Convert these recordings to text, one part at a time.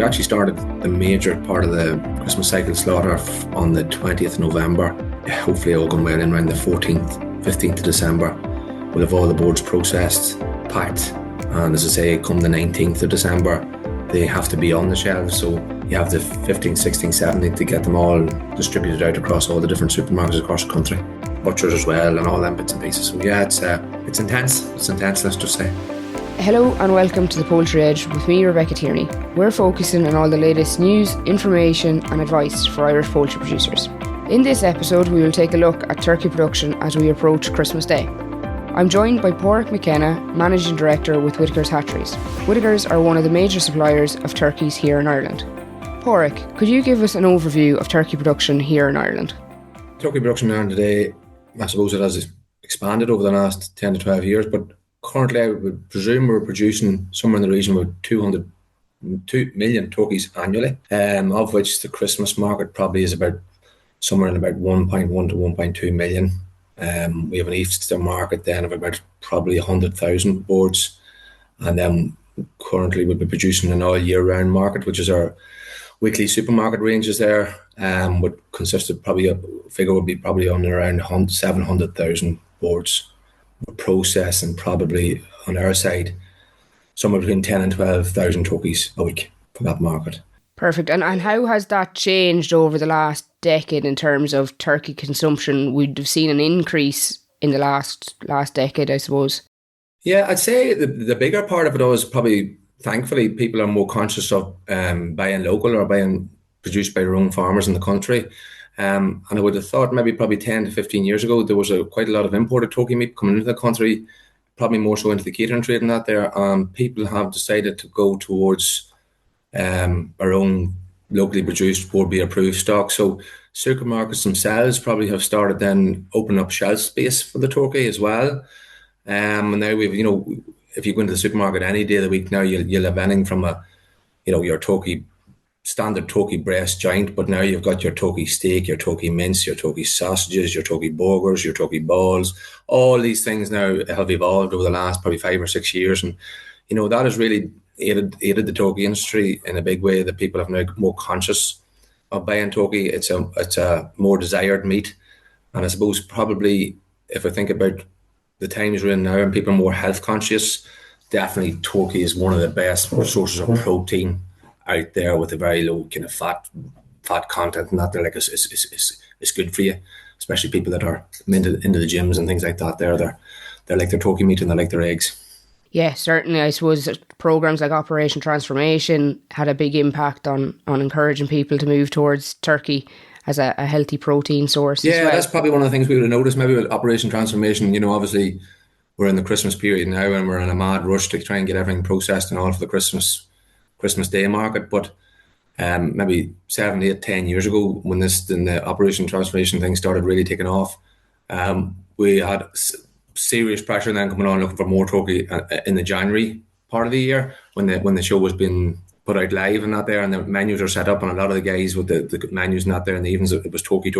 We actually started the major part of the Christmas cycle slaughter on the 20th of November. Hopefully all going well in around the 14th, 15th of December. We'll have all the boards processed, packed, and as I say, come the 19th of December, they have to be on the shelves. So you have the 15th, 16th, 17th to get them all distributed out across all the different supermarkets across the country. Butchers as well, and all them bits and pieces. So yeah, it's intense. It's intense, let's just say. Hello and welcome to the Poultry Edge with me, Rebecca Tierney. We're focusing on all the latest news, information and advice for Irish poultry producers. In this episode, we will take a look at turkey production as we approach Christmas Day. I'm joined by Padraig McKenna, Managing Director with Whitakers Hatcheries. Whitakers are one of the major suppliers of turkeys here in Ireland. Padraig, could you give us an overview of turkey production here in Ireland? Turkey production in Ireland today, I suppose it has expanded over the last 10 to 12 years, but currently I would presume we're producing somewhere in the region of 2 million turkeys annually, of which the Christmas market probably is about somewhere in about 1.1 to 1.2 million. We have an Easter market then of about probably 100,000 boards, and then currently we'll be producing an all year round market, which is our weekly supermarket ranges there, would consist of probably a figure would be probably on around 700,000 boards. We're processing probably on our side somewhere between 10 and 12,000 turkeys a week for that market. Perfect. And how has that changed over the last decade in terms of turkey consumption? We'd have seen an increase in the last decade, I suppose. Yeah, I'd say the bigger part of it is probably, thankfully, people are more conscious of buying local or buying produced by their own farmers in the country. And I would have thought maybe probably 10 to 15 years ago, there was quite a lot of imported turkey meat coming into the country, probably more so into the catering trade and that there. People have decided to go towards our own locally produced board beer approved stock. So supermarkets themselves probably have started then opening up shelf space for the turkey as well. And now we've, if you go into the supermarket any day of the week now, you'll have anything from your turkey, standard turkey breast joint, but now you've got your turkey steak, your turkey mince, your turkey sausages, your turkey burgers, your turkey balls. All these things now have evolved over the last probably 5 or 6 years. And, that has really aided the turkey industry in a big way, that people have now more conscious of buying turkey. It's a more desired meat. And I suppose probably if I think about the times we're in now and people are more health conscious, definitely turkey is one of the best sources of protein out there, with a very low kind of fat content, and that they're like it's good for you, especially people that are into the gyms and things like that. They're like their turkey meat and they like their eggs. Yeah, certainly. I suppose programs like Operation Transformation had a big impact on encouraging people to move towards turkey as a healthy protein source. Yeah, as well. That's probably one of the things we would have noticed maybe with Operation Transformation. Obviously we're in the Christmas period now and we're in a mad rush to try and get everything processed and all for the Christmas Day market, but maybe 7, 8, 10 years ago when the Operation Transformation thing started really taking off, we had serious pressure then coming on looking for more turkey in the January part of the year when the show was being put out live and that there, and the menus are set up, and a lot of the guys with the menus and that there in the evenings, it was turkey.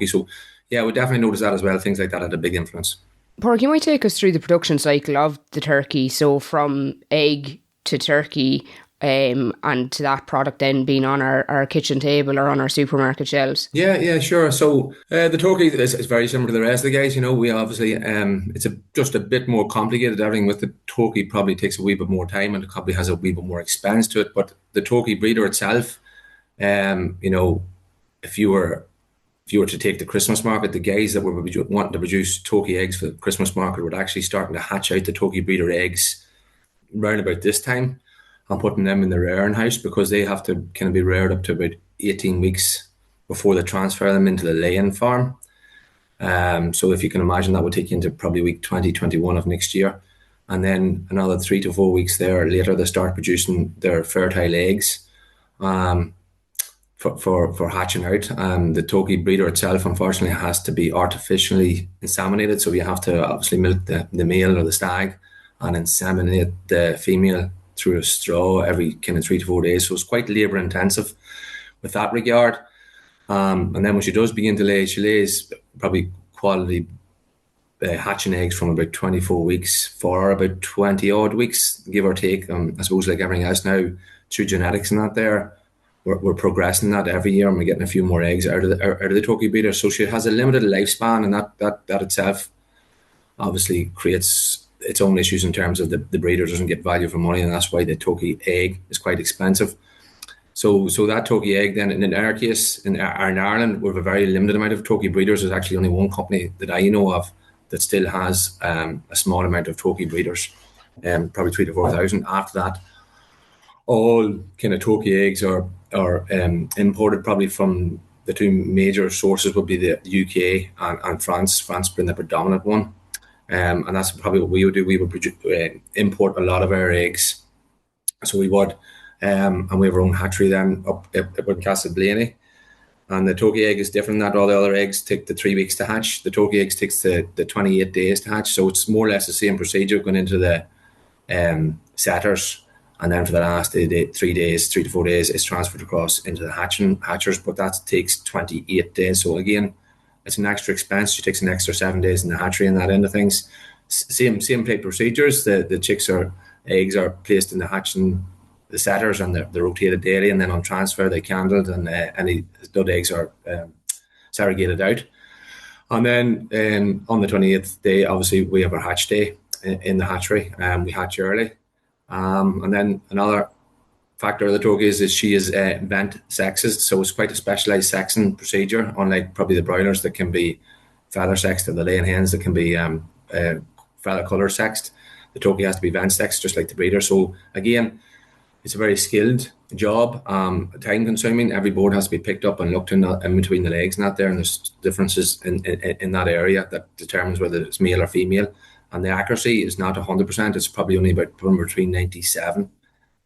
So yeah, we definitely noticed that as well. Things like that had a big influence. Padraig, you might take us through the production cycle of the turkey, so from egg to turkey, and to that product then being on our kitchen table or on our supermarket shelves. Yeah, sure. So the turkey is very similar to the rest of the guys. We obviously, it's just a bit more complicated. Everything with the turkey probably takes a wee bit more time and it probably has a wee bit more expense to it. But the turkey breeder itself, if you were to take the Christmas market, the guys that were wanting to produce turkey eggs for the Christmas market were actually starting to hatch out the turkey breeder eggs round about this time, and putting them in the rearing house, because they have to kind of be reared up to about 18 weeks before they transfer them into the laying farm. So if you can imagine, that would take you into probably week 20, 21 of next year. And then another 3 to 4 weeks there later, they start producing their fertile eggs for hatching out. The turkey breeder itself, unfortunately, has to be artificially inseminated. So you have to obviously milk the male or the stag and inseminate the female through a straw every kind of 3 to 4 days. So it's quite labour intensive with that regard. And then when she does begin to lay, she lays probably quality hatching eggs from about 24 weeks for about 20 odd weeks, give or take. I suppose like everything else now, through genetics and that there, we're progressing that every year, and we're getting a few more eggs out of the turkey breeder. So she has a limited lifespan, and that itself obviously creates its own issues in terms of the breeder doesn't get value for money, and that's why the turkey egg is quite expensive. So that turkey egg then, in our case, in Ireland, we have a very limited amount of turkey breeders. There's actually only one company that I know of that still has a small amount of turkey breeders, probably 3 to 4 thousand. After that, all kind of turkey eggs are imported probably from the two major sources would be the UK and France. France being the predominant one, and that's probably what we would do. We would import a lot of our eggs, so we would, and we have our own hatchery then up in Castleblaney. And the turkey egg is different than that. All the other eggs take the 3 weeks to hatch. The turkey eggs takes the 28 days to hatch. So it's more or less the same procedure going into the setters. And then for the last 3 days, 3 to 4 days, it's transferred across into the hatchers. But that takes 28 days. So again, it's an extra expense. It takes an extra 7 days in the hatchery and that end of things. Same type procedures. The eggs are placed in the hatching, the setters, and they're rotated daily, and then on transfer they're candled, and any stud eggs are segregated out. And then on the 28th day, obviously we have our hatch day in the hatchery, and we hatch early. And then another factor of the turkey is she is vent sexed, so it's quite a specialised sexing procedure, unlike probably the broilers that can be feather sexed, or the laying hens that can be feather colour sexed. The turkey has to be vent sexed, just like the breeder. So again, it's a very skilled job, time consuming. Every board has to be picked up and looked in between the legs and that there, and there's differences in that area that determines whether it's male or female. And the accuracy is not 100%, it's probably only about between 96,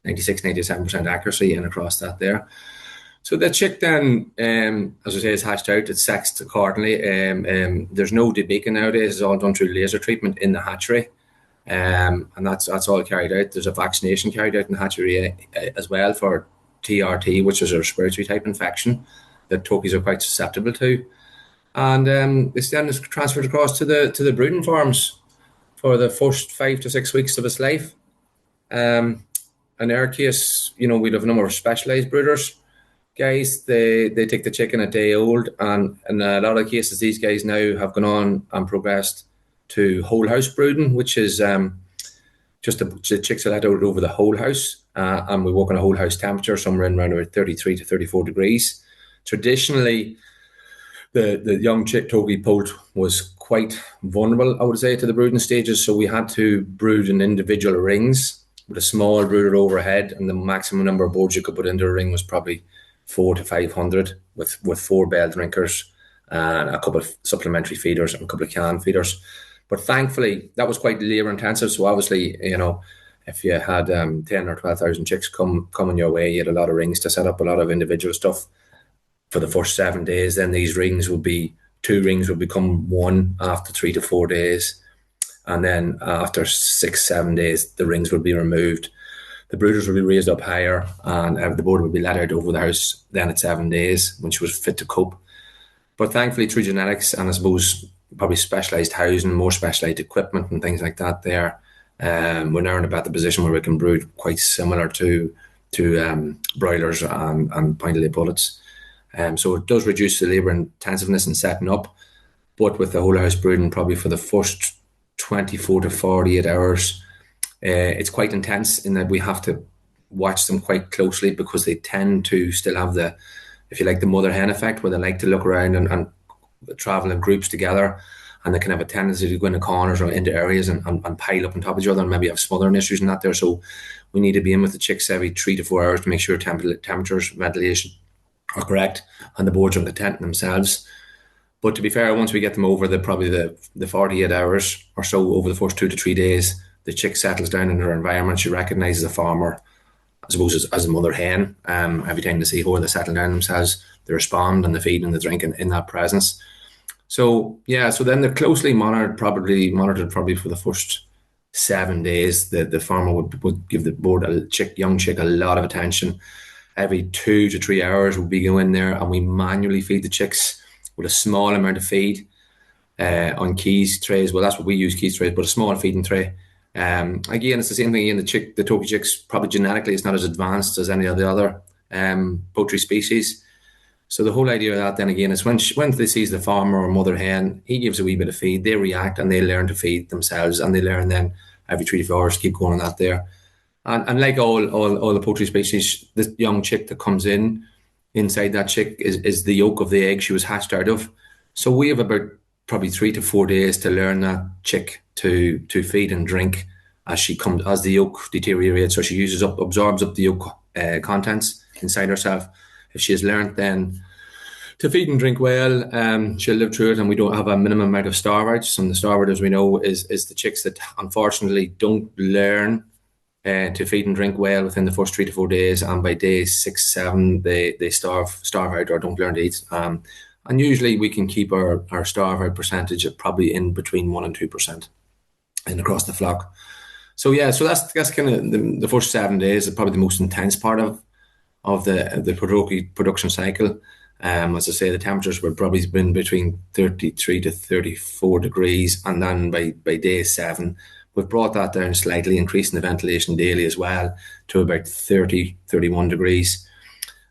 97% accuracy in across that there. So the chick then, as I say, is hatched out, it's sexed accordingly. There's no debaking nowadays, it's all done through laser treatment in the hatchery. And that's all carried out. There's a vaccination carried out in the hatchery as well for TRT, which is a respiratory type infection that turkeys are quite susceptible to. And it's then transferred across to the brooding farms for the first 5 to 6 weeks of its life. In our case, we have a number of specialised brooders. Guys, they take the chicken a day old, and in a lot of cases, these guys now have gone on and progressed to whole house brooding, which is just the chicks are let out over the whole house, and we work on a whole house temperature somewhere in around about 33 to 34 degrees. Traditionally, the young chick turkey poult was quite vulnerable, I would say, to the brooding stages, so we had to brood in individual rings with a small brooder overhead, and the maximum number of boards you could put into a ring was probably 400 to 500 with 4 bell drinkers and a couple of supplementary feeders and a couple of can feeders. But thankfully, that was quite labour intensive. So obviously, if you had 10 or 12,000 chicks coming your way, you had a lot of rings to set up, a lot of individual stuff for the first 7 days. Then these rings would be 2 rings would become 1 after 3 to 4 days, and then after 6, 7 days, the rings would be removed. The brooders would be raised up higher, and the board would be let out over the house then at 7 days when she was fit to cope. But thankfully, through genetics and I suppose probably specialised housing, more specialised equipment and things like that there, we're now in a better position where we can brood quite similar to broilers and pointed pullets. So it does reduce the labour intensiveness in setting up, but with the whole house brooding, probably for the first 24 to 48 hours, it's quite intense in that we have to watch them quite closely because they tend to still have the, if you like, the mother hen effect, where they like to look around and travel in groups together, and they can have a tendency to go into corners or into areas and pile up on top of each other and maybe have smothering issues and that there. So we need to be in with the chicks every 3 to 4 hours to make sure temperatures, ventilation are correct, and the boards are content themselves. But to be fair, once we get them over probably the 48 hours or so, over the first 2 to 3 days, the chick settles down in her environment. She recognises the farmer, I suppose, as a mother hen. Every time they see her, they settle down themselves, they respond, and they feed and they drink in that presence. So yeah, so then they're closely monitored probably for the first 7 days. The farmer would give the board young chick a lot of attention. Every 2 to 3 hours we go in there and we manually feed the chicks with a small amount of feed. on keys trays. Well, that's what we use, keys trays, but a small feeding tray. Again, it's the same thing. Again, the turkey chicks, probably genetically, it's not as advanced as any of the other poultry species. So the whole idea of that then again is when they sees the farmer or mother hen, he gives a wee bit of feed, they react and they learn to feed themselves, and they learn then every 3 to 4 hours to keep going on that there. And like all the poultry species, this young chick that comes in, inside that chick is the yolk of the egg she was hatched out of. So we have about probably 3 to 4 days to learn that chick to feed and drink as the yolk deteriorates, or she absorbs up the yolk contents inside herself. If she has learned then to feed and drink well, she'll live through it, and we don't have a minimum amount of starve-outs. And the starve-out, as we know, is the chicks that unfortunately don't learn to feed and drink well within the first 3 to 4 days, and by day 6, 7, they starve out or don't learn to eat. And usually we can keep our starve out percentage at probably in between 1% and 2% and across the flock. So yeah, so that's kind of the first 7 days is probably the most intense part of the production cycle. As I say, the temperatures would probably been between 33 to 34 degrees, and then by day 7, we've brought that down slightly, increasing the ventilation daily as well to about 30, 31 degrees.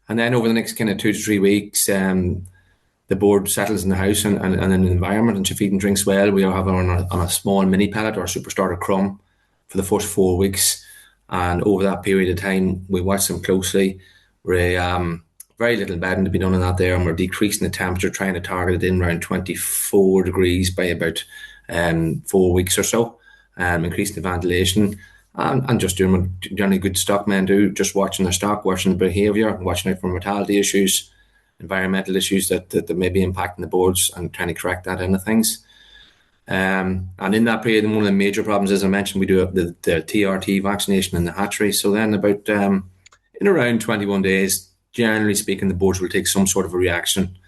And then over the next kind of 2 to 3 weeks, the board settles in the house and in the environment, and she feeds and drinks well. We have her on a small mini pellet or super starter crumb for the first 4 weeks. And over that period of time, we watch them closely. We're very little bedding to be done on that there, and we're decreasing the temperature, trying to target it in around 24 degrees by about 4 weeks or so, increasing the ventilation, and just doing what generally good stockmen do, just watching their stock, watching the behaviour, watching out for mortality issues, environmental issues that may be impacting the boards, and trying to correct that end of things. And in that period, one of the major problems, as I mentioned, we do the TRT vaccination in the hatchery. So then about in around 21 days, generally speaking, the boards will take some sort of a reaction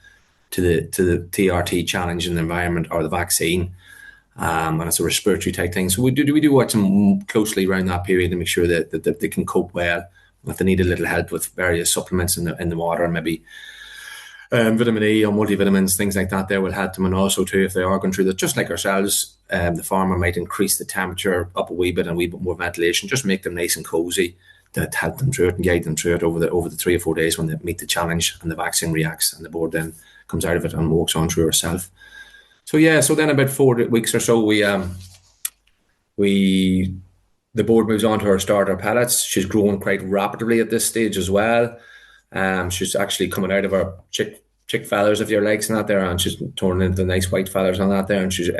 to the TRT challenge in the environment or the vaccine. And it's a respiratory type thing. So we do watch them closely around that period to make sure that they can cope well. If they need a little help with various supplements in the water, maybe vitamin E or multivitamins, things like that, there will help them. And also too, if they are going through that, just like ourselves, the farmer might increase the temperature up a wee bit and a wee bit more ventilation, just make them nice and cozy, to help them through it and guide them through it over the 3 or 4 days when they meet the challenge and the vaccine reacts, and the board then comes out of it and walks on through herself. So yeah, so then about 4 weeks or so, the board moves on to her starter pellets. She's growing quite rapidly at this stage as well. She's actually coming out of her chick feathers, if you like, and that there, and she's turning into the nice white feathers on that there, and she's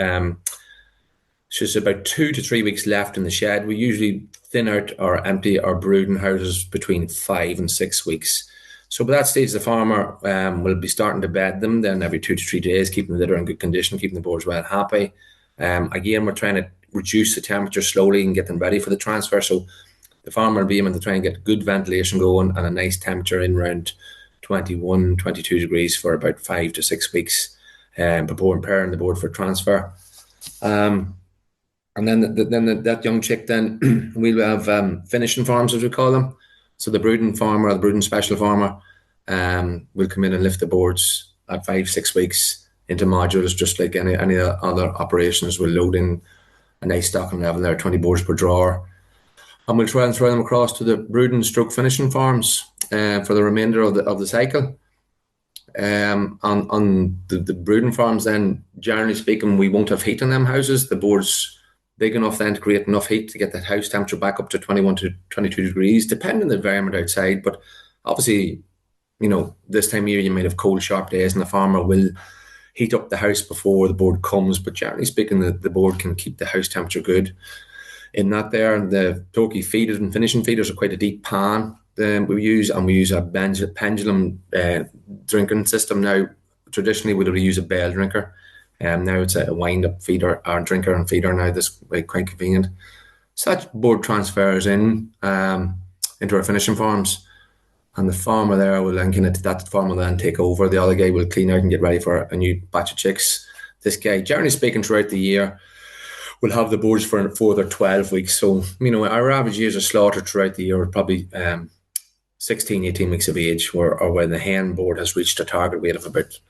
about 2 to 3 weeks left in the shed. We usually thin out or empty our brooding houses between 5 and 6 weeks. So by that stage, the farmer will be starting to bed them then every 2 to 3 days, keeping the litter in good condition, keeping the boards well happy. Again, we're trying to reduce the temperature slowly and get them ready for the transfer. So the farmer will be aiming to try and get good ventilation going and a nice temperature in around 21, 22 degrees for about 5 to 6 weeks before preparing the board for transfer. And then that young chick, then we'll have finishing farms, as we call them. So the brooding farmer, or the brooding special farmer, will come in and lift the boards at 5, 6 weeks into modules, just like any other operations. We'll load in a nice stocking level there, 20 boards per drawer, and we'll transfer them across to the brooding stroke finishing farms for the remainder of the cycle. On the brooding farms, then generally speaking, we won't have heat in them houses. The boards big enough then to create enough heat to get that house temperature back up to 21 to 22 degrees, depending on the environment outside. But obviously, this time of year you might have cold, sharp days, and the farmer will heat up the house before the board comes. But generally speaking, the board can keep the house temperature good in that there. And the turkey feeders and finishing feeders are quite a deep pan we use, and we use a pendulum drinking system now. Traditionally, we would use a bell drinker. Now it's a wind-up feeder, or drinker and feeder now. This is quite convenient. So that board transfers into our finishing farms, and the farmer there will then take over. The other guy will clean out and get ready for a new batch of chicks. This guy, generally speaking, throughout the year, will have the boards for further 12 weeks. So, our average years of slaughter throughout the year are probably 16, 18 weeks of age, or when the hen board has reached a target weight of about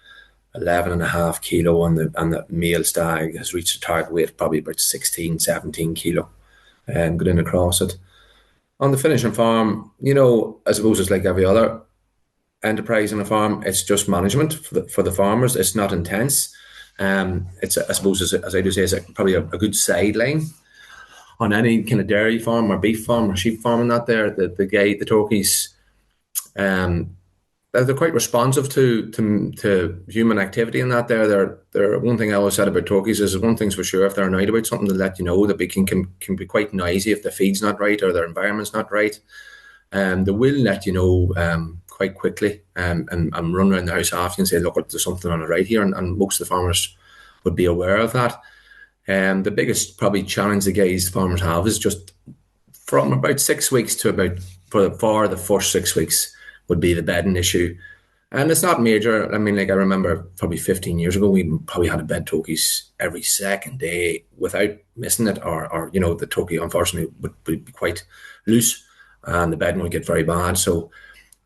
11.5 kilo, and the male stag has reached a target weight probably about 16, 17 kilo, and going across it. On the finishing farm, I suppose it's like every other enterprise on a farm. It's just management for the farmers. It's not intense. It's, I suppose, as I do say, it's probably a good sideline on any kind of dairy farm or beef farm or sheep farm and that there. The turkeys, um, they're quite responsive to human activity in that there. They're one thing I always said about turkeys is one thing's for sure, if they're annoyed about something, they'll let you know. That can be quite noisy if the feed's not right or their environment's not right. They will let you know quite quickly, and run around the house after and say, look, there's something on the right here, and most of the farmers would be aware of that. The biggest probably challenge the guys farmers have is just from about 6 weeks to about for the first 6 weeks would be the bedding issue. And it's not major. I mean, like I remember probably 15 years ago, we probably had to bed turkeys every second day without missing it, or the turkey unfortunately would be quite loose and the bedding would get very bad. So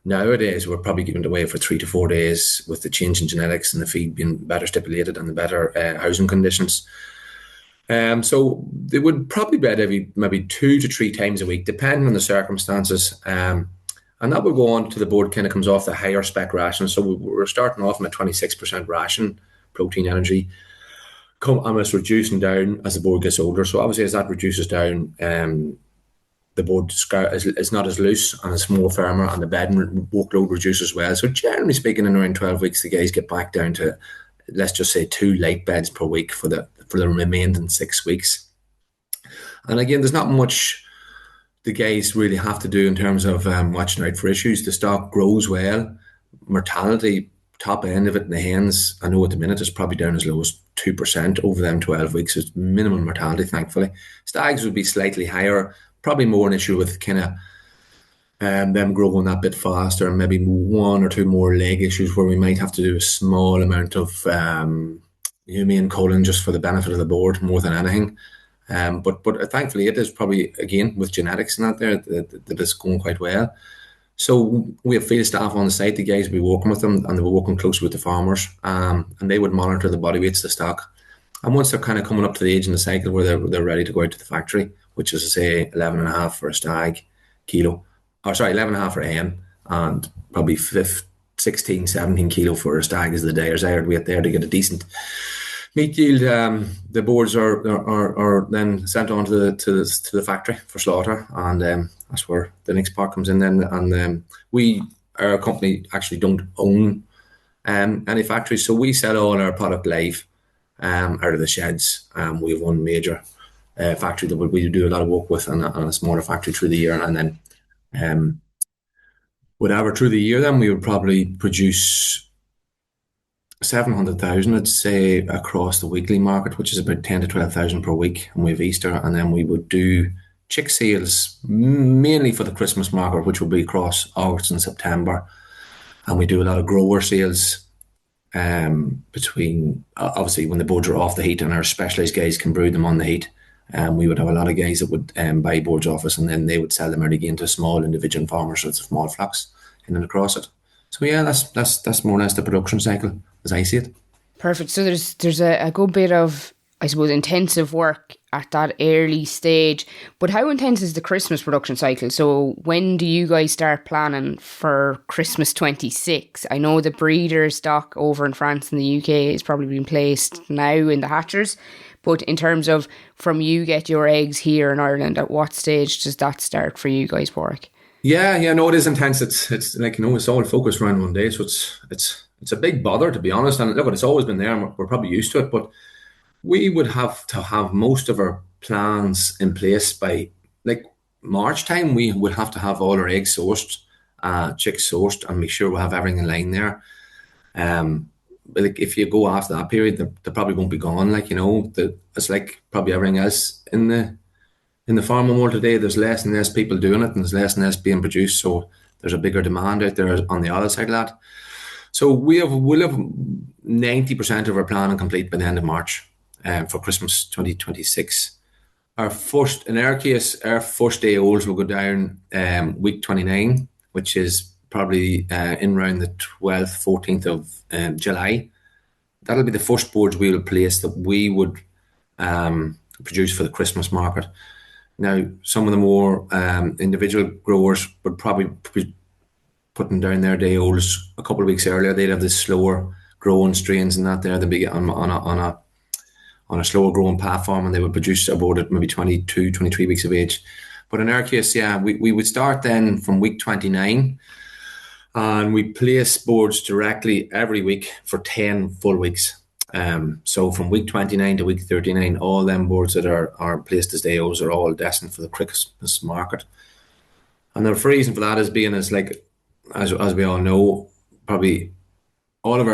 nowadays we're probably giving it away for 3 to 4 days with the change in genetics and the feed being better stipulated and the better housing conditions. So they would probably bed every maybe 2 to 3 times a week, depending on the circumstances. And that would go on to the board kind of comes off the higher spec ration. So we're starting off with a 26% ration, protein, energy, and it's reducing down as the board gets older. So obviously as that reduces down, the board is not as loose and it's more firmer, and the bedding workload reduces as well. So generally speaking, in around 12 weeks, the guys get back down to, let's just say, 2 light beds per week for the remaining 6 weeks. And again, there's not much the guys really have to do in terms of watching out for issues. The stock grows well. Mortality, top end of it in the hens, I know at the minute it's probably down as low as 2% over them 12 weeks. It's minimum mortality, thankfully. Stags would be slightly higher, probably more an issue with kind of them growing that bit faster, and maybe 1 or 2 more leg issues where we might have to do a small amount of humane culling just for the benefit of the board more than anything. But thankfully it is probably, again, with genetics and that there, that it's going quite well. So we have field staff on the site. The guys will be working with them, and they were working closely with the farmers, and they would monitor the body weights of the stock. And once they're kind of coming up to the age in the cycle where they're ready to go out to the factory, which is to say 11.5 for a stag kilo, 11.5 for a hen, and probably 16, 17 kilo for a stag is the desired weight there to get a decent meat yield. The boards are then sent on to the factory for slaughter, and that's where the next part comes in then. And our company actually don't own any factories, so we sell all our product live out of the sheds. We have one major factory that we do a lot of work with, and a smaller factory through the year, and then whatever through the year, then we would probably produce 700,000, I'd say, across the weekly market, which is about 10 to 12,000 per week. And we have Easter, and then we would do chick sales mainly for the Christmas market, which would be across August and September. And we do a lot of grower sales between, obviously, when the boards are off the heat and our specialised guys can brew them on the heat. We would have a lot of guys that would buy boards off us, and then they would sell them out again to small individual farmers, so it's small flocks in and across it. So yeah, that's more or less the production cycle as I see it. Perfect. So there's a good bit of, I suppose, intensive work at that early stage. But how intense is the Christmas production cycle? So when do you guys start planning for Christmas 26? I know the breeder stock over in France and the UK is probably being placed now in the hatchers. But in terms of from you get your eggs here in Ireland, at what stage does that start for you guys, Padraig? Yeah, no, it is intense. It's like, it's all focused around one day, so it's a big bother, to be honest. And look, it's always been there, and we're probably used to it. But we would have to have most of our plans in place by like March time. We would have to have all our eggs sourced, chicks sourced, and make sure we have everything in line there. Like if you go after that period, they probably won't be gone. Like, it's like probably everything else in the farming world today. There's less and less people doing it, and there's less and less being produced. So there's a bigger demand out there on the other side of that. So we'll have 90% of our planning complete by the end of March for Christmas 2026. In our case, our first day olds will go down week 29, which is probably in around the 12th, 14th of July. that'll be the first boards we will place that we would produce for the Christmas market. Now, some of the more individual growers would probably be putting down their day olds a couple of weeks earlier. They'd have the slower growing strains and that there. They'd be on a slower growing platform, and they would produce a board at maybe 22, 23 weeks of age. But in our case, yeah, we would start then from week 29, and we place boards directly every week for 10 full weeks. So from week 29 to week 39, all them boards that are placed as day olds are all destined for the Christmas market. And the reason for that is like, as we all know, probably all of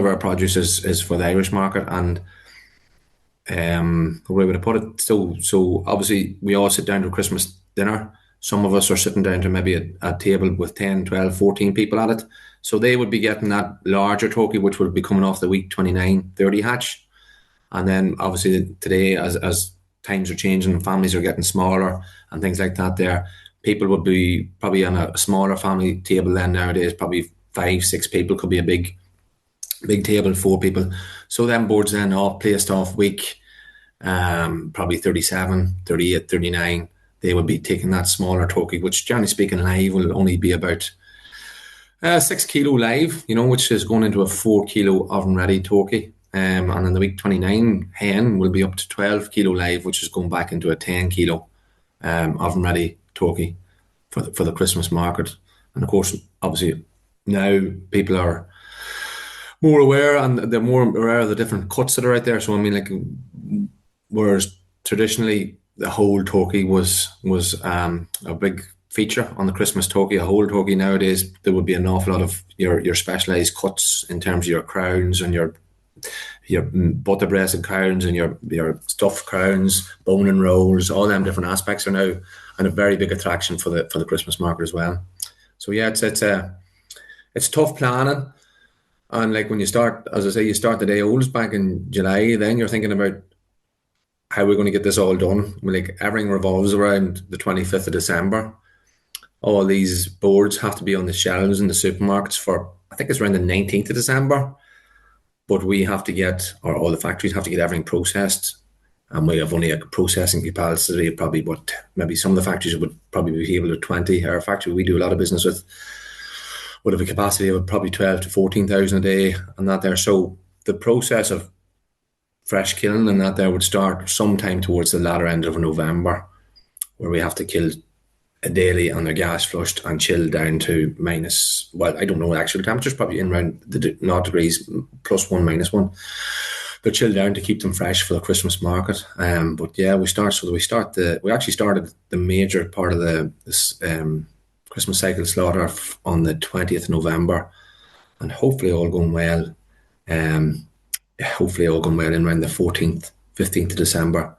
our produce is for the Irish market, and the way to put it, so obviously we all sit down to a Christmas dinner. Some of us are sitting down to maybe a table with 10, 12, 14 people at it. So they would be getting that larger turkey, which would be coming off the week 29, 30 hatch. And then obviously today, as times are changing and families are getting smaller and things like that there, people would be probably on a smaller family table then nowadays, probably 5, 6 people, could be a big table, 4 people. So them boards then all placed off week probably 37, 38, 39. They would be taking that smaller turkey, which generally speaking live will only be about 6 kilo live, which is going into a 4 kilo oven ready turkey. And in the week 29 hen will be up to 12 kilo live, which is going back into a 10 kilo oven ready turkey for the Christmas market. And of course, obviously now people are more aware, and they're more aware of the different cuts that are out there. So I mean, like, whereas traditionally the whole turkey was a big feature on the Christmas turkey, a whole turkey, nowadays there would be an awful lot of your specialised cuts in terms of your crowns and your butter breasted crowns and your stuffed crowns, bone and rolls. All them different aspects are now and a very big attraction for the Christmas market as well. So yeah, it's tough planning. And like when you start, as I say, you start the day olds back in July, then you're thinking about how we're going to get this all done. Like everything revolves around the 25th of December. All these boards have to be on the shelves in the supermarkets for, I think it's around the 19th of December. But we have to get, or all the factories have to get everything processed. And we have only a processing capacity of probably maybe some of the factories would probably be able to 20. Our factory we do a lot of business with would have a capacity of probably 12 to 14,000 a day and that there. So the process of fresh killing and that there would start sometime towards the latter end of November, where we have to kill a daily and they're gas flushed and chilled down to minus, well, I don't know actual temperatures, probably in around the 0 degrees, +1, -1. They're chilled down to keep them fresh for the Christmas market. But yeah, we actually started the major part of this Christmas cycle slaughter on the 20th of November, and hopefully all going well. Hopefully all going well in around the 14th, 15th of December.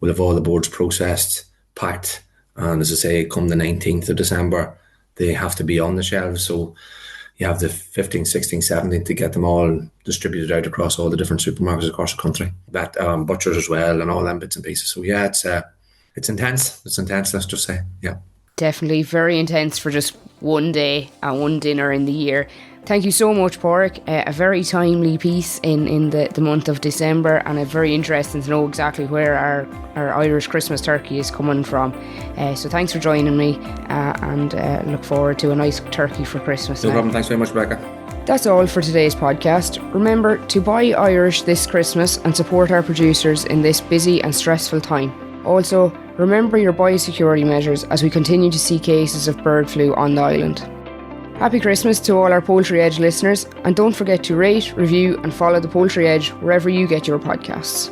We'll have all the boards processed, packed, and as I say, come the 19th of December, they have to be on the shelves. So you have the 15th, 16th, 17th to get them all distributed out across all the different supermarkets across the country. That butchers as well, and all them bits and pieces. So yeah, it's intense. It's intense, let's just say. Yeah. Definitely very intense for just one day and one dinner in the year. Thank you so much, Padraig. A very timely piece in the month of December, and a very interesting to know exactly where our Irish Christmas turkey is coming from. So thanks for joining me, and look forward to a nice turkey for Christmas. No problem. Thanks very much, Rebecca. That's all for today's podcast. Remember to buy Irish this Christmas and support our producers in this busy and stressful time. Also, remember your biosecurity measures as we continue to see cases of bird flu on the island. Happy Christmas to all our Poultry Edge listeners, and don't forget to rate, review and follow the Poultry Edge wherever you get your podcasts.